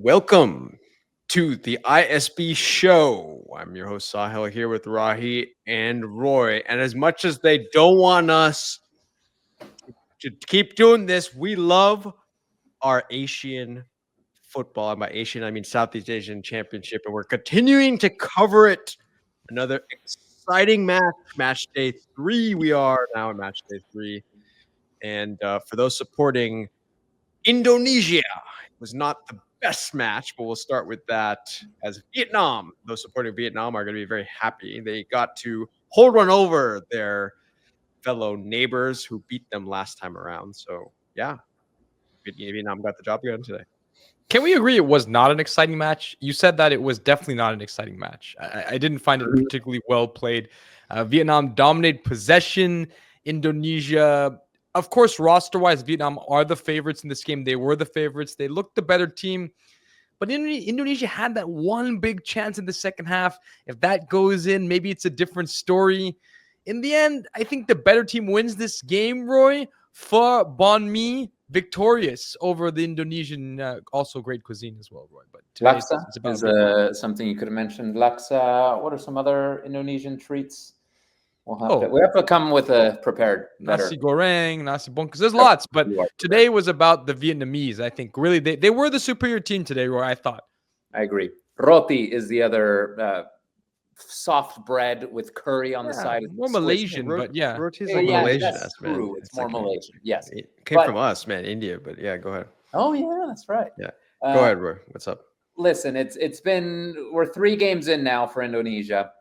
Welcome to the ISB show. I'm your host Sahil here with Rahi and Roy. And as much as they don't want us to keep doing this, we love our Asian football. And by Asian, I mean Southeast Asian Championship. And we're continuing to cover it. Another exciting match, match day 3. We are now in match day 3. And for those supporting Indonesia, it was not the best match, but we'll start with that. As Vietnam, those supporting Vietnam are going to be very happy. They got to hold one over their fellow neighbors who beat them last time around. So, yeah, Vietnam got the job done today. Can we agree it was not an exciting match? You said that it was definitely not an exciting match. I didn't find it particularly well played. Vietnam dominated possession. Indonesia, of course, roster-wise, Vietnam are the favorites in this game. They were the favorites. They looked the better team. But Indonesia had that one big chance in the second half. If that goes in, maybe it's a different story. In the end, I think the better team wins this game, Roy. For Banh Mi, victorious over the Indonesian, also great cuisine as well, Roy. But laksa is something you could have mentioned. Laksa. What are some other Indonesian treats? We have to come with a prepared better. Nasi goreng, nasi bongkas. There's lots, but today was about the Vietnamese. I think really they were the superior team today, Roy. I thought. I agree. Roti is the other soft bread with curry on the side. More Malaysian, but yeah. Roti's like Malaysian. That's true. It's more like Malaysian. Yes. It came from us, man, India. But yeah, go ahead. Oh yeah, that's right. Yeah. Go ahead, Roy. What's up? Listen, we're 3 games in now for Indonesia.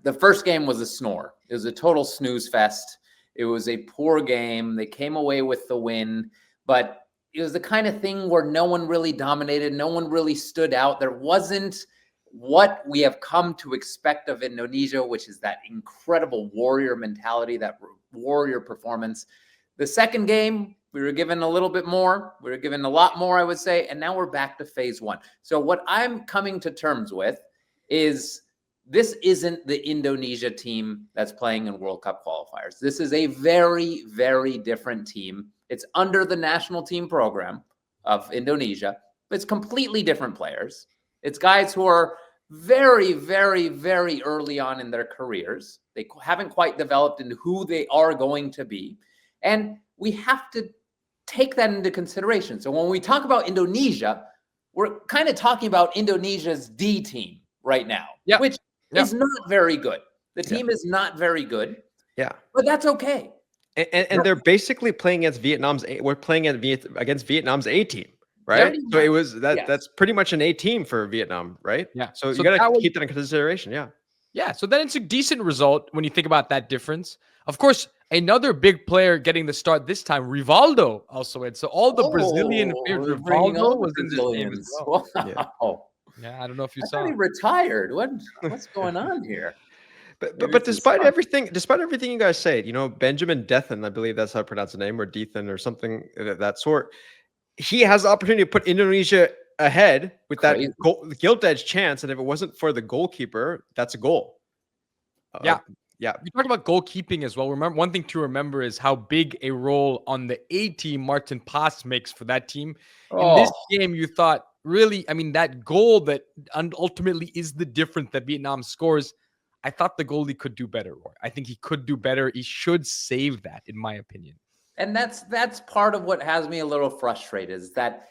The first game was a snore. It was a total snooze fest. It was a poor game. They came away with the win, but it was the kind of thing where no one really dominated. No one really stood out. There wasn't what we have come to expect of Indonesia, which is that incredible warrior mentality, that warrior performance. The second game, we were given a little bit more. We were given a lot more, I would say. And now we're back to phase 1. So what I'm coming to terms with is this isn't the Indonesia team that's playing in World Cup qualifiers. This is a very, very different team. It's under the national team program of Indonesia, but it's completely different players. It's guys who are very, very, very early on in their careers. They haven't quite developed into who they are going to be. And we have to take that into consideration. So when we talk about Indonesia, we're kind of talking about Indonesia's D team right now, which is not very good. The team is not very good. Yeah. But that's okay. And they're basically playing against against Vietnam's A team, right? So it was that's pretty much an A team for Vietnam, right? Yeah. So you got to keep that in consideration. Yeah. Yeah. So then it's a decent result when you think about that difference. Of course, another big player getting the start this time, Rivaldo also had. So all the Brazilian Rivaldo was in this game as well. Wow. Yeah, I don't know if you I saw. thought he retired. What's going on here? But despite everything you guys say, Benjamin Dethen, I believe that's how to pronounce the name, or Dethen or something of that sort. He has the opportunity to put Indonesia ahead with that gilt edge chance, and if it wasn't for the goalkeeper, that's a goal. Yeah. We talked about goalkeeping as well. Remember, one thing to remember is how big a role on the A team Martin Pass makes for that team. In this game, you thought, really, I mean, that goal that ultimately is the difference that Vietnam scores, I thought the goalie could do better, Roy. I think he could do better. He should save that, in my opinion. And that's part of what has me a little frustrated, is that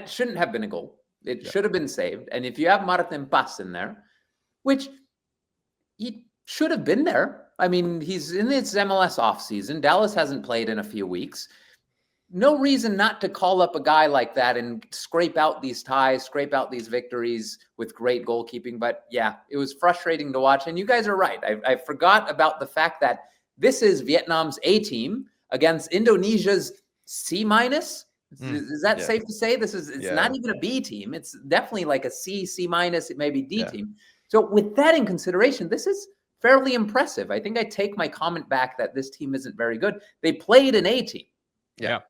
shouldn't have been a goal. It should have been saved. And if you have Martin Pass in there, which he should have been there. I mean, he's in his MLS offseason. Dallas hasn't played in a few weeks. No reason not to call up a guy like that and scrape out these ties, scrape out these victories with great goalkeeping. But yeah, it was frustrating to watch. And you guys are right. I forgot about the fact that this is Vietnam's A team against Indonesia's C-. Is that safe to say? It's not even a B team. It's definitely like a C-, it may be D team. So with that in consideration, this is fairly impressive. I think I take my comment back that this team isn't very good. They played an A team. Yeah.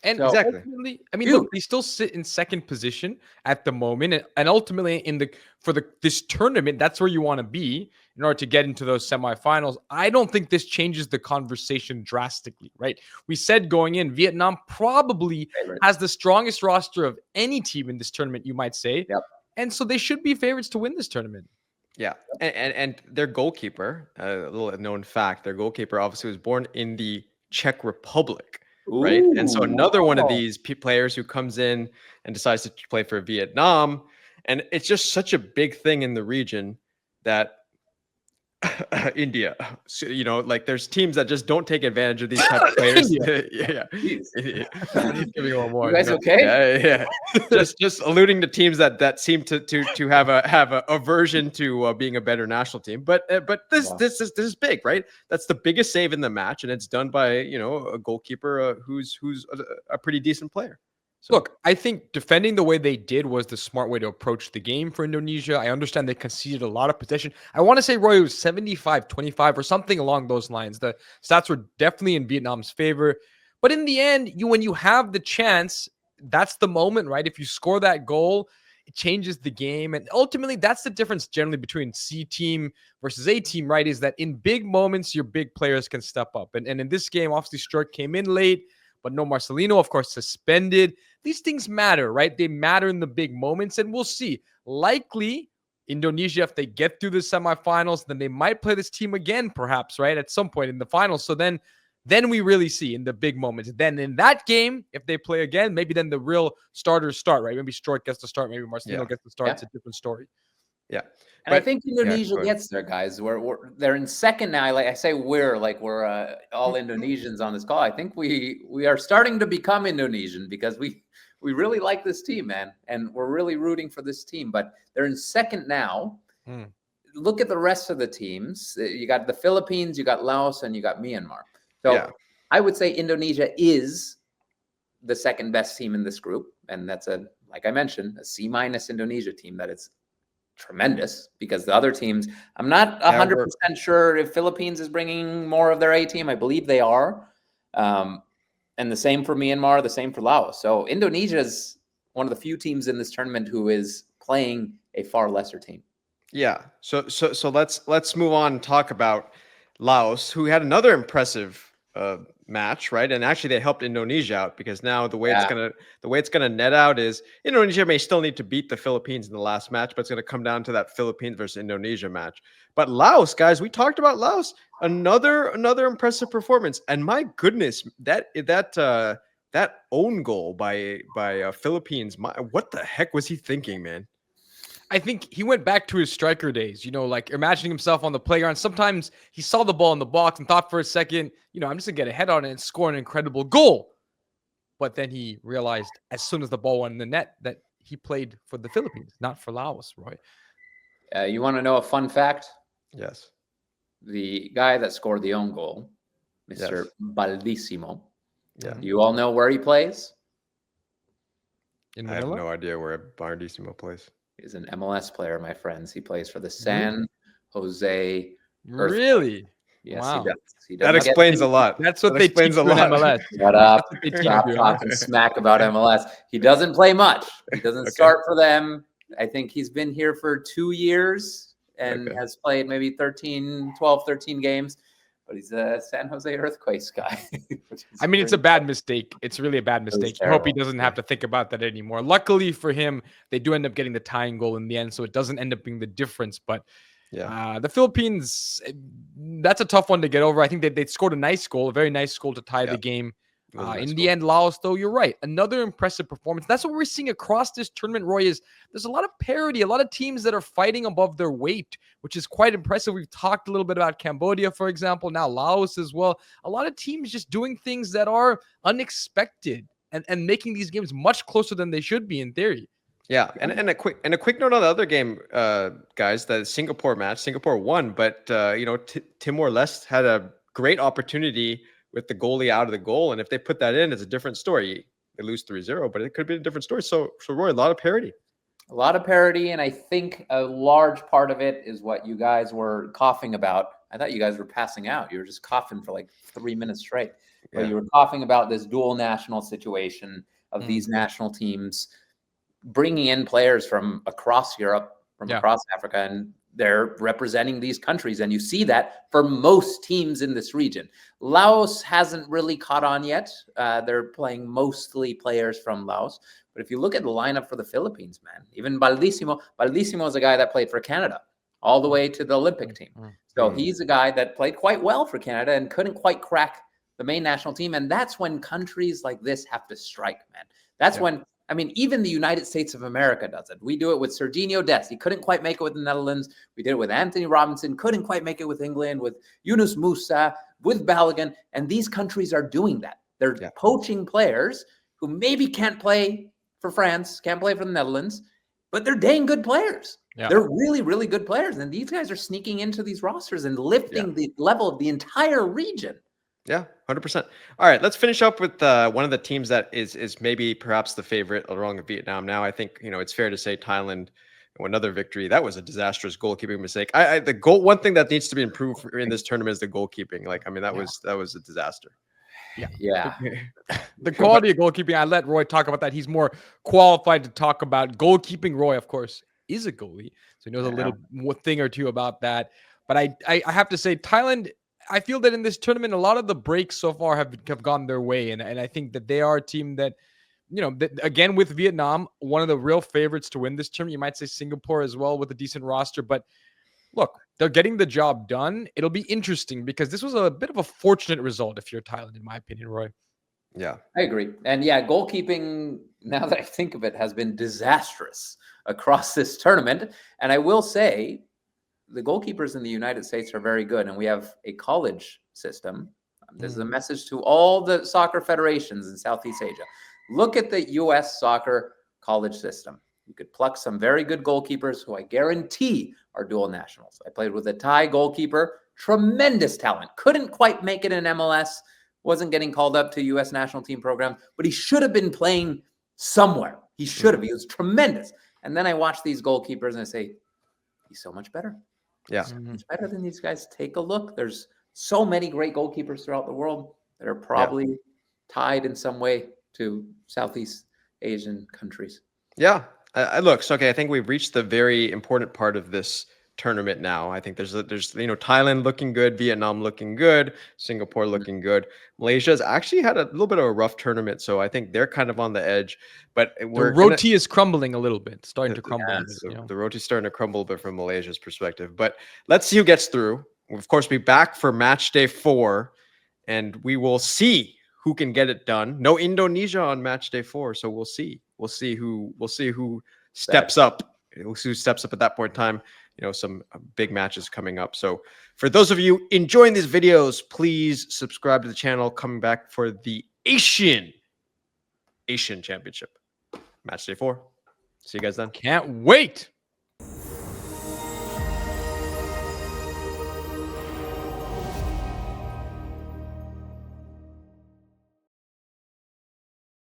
And So- Exactly. ultimately, I mean, Dude. look, they still sit in second position at the moment, and ultimately this tournament, that's where you want to be in order to get into those semifinals. I don't think this changes the conversation drastically, right? We said going in, Vietnam probably Favorite. has the strongest roster of any team in this tournament, you might say, Yep. and so they should be favorites to win this tournament. Yeah, and their goalkeeper, a little known fact, their goalkeeper obviously was born in the Czech Republic, right? And so Ooh, another one of wow. these players who comes in and decides to play for Vietnam, and it's just such a big thing in the region that India, so, like there's teams that just don't take advantage of these type of players. Yeah. Jeez. Give me one more. You guys okay? Yeah. just alluding to teams that seem to have a aversion to being a better national team. But this Wow. this is big, right? That's the biggest save in the match, and it's done by a goalkeeper who's a pretty decent player. So, Look, I think defending the way they did was the smart way to approach the game for Indonesia. I understand they conceded a lot of possession. I want to say, Roy, it was 75-25 or something along those lines. The stats were definitely in Vietnam's favor. But in the end, when you have the chance, that's the moment, right? If you score that goal, it changes the game. And ultimately, that's the difference generally between C team versus A team, right? Is that in big moments, your big players can step up. And in this game, obviously, Struijk came in late, but no Marcelino, of course, suspended. These things matter, right? They matter in the big moments, and we'll see. Likely, Indonesia, if they get through the semifinals, then they might play this team again, perhaps, right? At some point in the finals. So then we really see in the big moments. Then in that game, if they play again, maybe then the real starters start, right? Maybe Struijk gets to start, maybe Marcelino gets to start. Yeah. It's a different story. yeah. And I But- think Indonesia go ahead. gets there, guys. They're in second now. Like I say, we're all Indonesians on this call. I think we are starting to become Indonesian because we really like this team, man, and we're really rooting for this team. But they're in second now. Hmm. Look at the rest of the teams. You got the Philippines, you got Laos, and you got Myanmar. So Yeah. I would say Indonesia is the second best team in this group, and that's like I mentioned, a C- Indonesia team that is tremendous because the other teams, I'm not 100% sure if Philippines is bringing more of their A team. I believe they are. And the same for Myanmar, the same for Laos. So Indonesia is one of the few teams in this tournament who is playing a far lesser team. Yeah. So let's move on and talk about Laos, who had another impressive match, right? And actually, they helped Indonesia out because now the way it's gonna net out is Indonesia may still need to beat the Philippines in the last match, but it's gonna come down to that Philippines versus Indonesia match. But Laos, guys, we talked about Laos, another impressive performance, and my goodness, that own goal by Philippines, what the heck was he thinking, man? I think he went back to his striker days, like imagining himself on the playground. Sometimes he saw the ball in the box and thought for a second, I'm just going to get a head on it and score an incredible goal. But then he realized as soon as the ball went in the net that he played for the Philippines, not for Laos, Roy. You want to know a fun fact? Yes. The guy that scored the own goal, Mr. Baldissimo. Yeah. You all know where he plays? In I have Manila? no idea where Bardissimo plays. He's an MLS player, my friends. He plays for the San Jose Earthquakes. Really? Yes, Wow. he does. He That doesn't explains a lot. That's what That they explains teach a you in lot. MLS. Shut up. They teach Stop you. talking smack about MLS. He doesn't play much. He doesn't Okay. start for them. I think he's been here for 2 years and Okay. has played maybe 12, 13 games. But he's a San Jose Earthquakes guy. I mean, it's a bad mistake. It's really a bad mistake. I hope he terrible. doesn't have to think about that anymore. Luckily for him, they do end up getting the tying goal in the end, so it doesn't end up being the difference. But Yeah. the Philippines, that's a tough one to get over. I think they scored a nice goal, a very nice goal to tie the game. It was a nice In goal. the end, Laos, though, you're right. Another impressive performance. That's what we're seeing across this tournament, Roy, is there's a lot of parity, a lot of teams that are fighting above their weight, which is quite impressive. We've talked a little bit about Cambodia, for example, now Laos as well. A lot of teams just doing things that are unexpected and making these games much closer than they should be in theory. Yeah, and a quick note on the other game, guys. The Singapore match, Singapore won, but Timor-Leste had a great opportunity with the goalie out of the goal, and if they put that in, it's a different story. They lose 3-0, but it could be a different story. So Roy, a lot of parity. A lot of parity, and I think a large part of it is what you guys were coughing about. I thought you guys were passing out. You were just coughing for like 3 minutes straight. But Yeah. you were coughing about this dual national situation of these national teams bringing in players from across Europe, from across Africa, and they're representing these countries. And you see that for most teams in this region. Laos hasn't really caught on yet. They're playing mostly players from Laos. But if you look at the lineup for the Philippines, man, even Baldissimo is a guy that played for Canada all the way to the Olympic team. So he's a guy that played quite well for Canada and couldn't quite crack the main national team. And that's when countries like this have to strike, man. That's when, I mean, even the United States of America does it. We do it with Serginho Dest. He couldn't quite make it with the Netherlands. We did it with Anthony Robinson. Couldn't quite make it with England, with Yunus Musa, with Balogun. And these countries are doing that. They're poaching players who maybe can't play for France, can't play for the Netherlands, but they're dang good players. Yeah. They're really, really good players. And these guys are sneaking into these rosters and lifting the level of the entire region. Yeah, 100%. All right, let's finish up with one of the teams that is maybe perhaps the favorite along with Vietnam. Now, I think, it's fair to say Thailand, another victory. That was a disastrous goalkeeping mistake. One thing that needs to be improved in this tournament is the goalkeeping. Like, I mean, that was a disaster. Yeah. The quality of goalkeeping, I let Roy talk about that. He's more qualified to talk about goalkeeping. Roy, of course, is a goalie, so he knows a little thing or two about that. But I have to say, Thailand, I feel that in this tournament, a lot of the breaks so far have gone their way. And I think that they are a team that, again, with Vietnam, one of the real favorites to win this tournament. You might say Singapore as well with a decent roster. But look, they're getting the job done. It'll be interesting because this was a bit of a fortunate result if you're Thailand, in my opinion, Roy. Yeah, I agree. And goalkeeping, now that I think of it, has been disastrous across this tournament. And I will say, the goalkeepers in the United States are very good, and we have a college system. This is a message to all the soccer federations in Southeast Asia. Look at the U.S. soccer college system. You could pluck some very good goalkeepers who I guarantee are dual nationals. I played with a Thai goalkeeper, tremendous talent. Couldn't quite make it in MLS, wasn't getting called up to U.S. national team program, but he should have been playing somewhere. He should have. He was tremendous. And then I watch these goalkeepers and I say, he's so much better. Yeah. It's better than these guys. Take a look. There's so many great goalkeepers throughout the world that are probably tied in some way to Southeast Asian countries. Yeah. Look, so, okay, I think we've reached the very important part of this tournament now. I think there's Thailand looking good, Vietnam looking good, Singapore looking good. Malaysia's actually had a little bit of a rough tournament, so I think they're kind of on the edge. But the roti is crumbling a little bit, starting to crumble. The roti's starting to crumble a bit from Malaysia's perspective. But let's see who gets through. We'll, of course, be back for match day 4, and we will see who can get it done. No Indonesia on match day 4, so we'll see. We'll see who steps up. We'll see who steps up at that point in time. Some big matches coming up. So for those of you enjoying these videos, please subscribe to the channel. Coming back for the ASEAN Championship. Match day 4. See you guys then. Can't wait.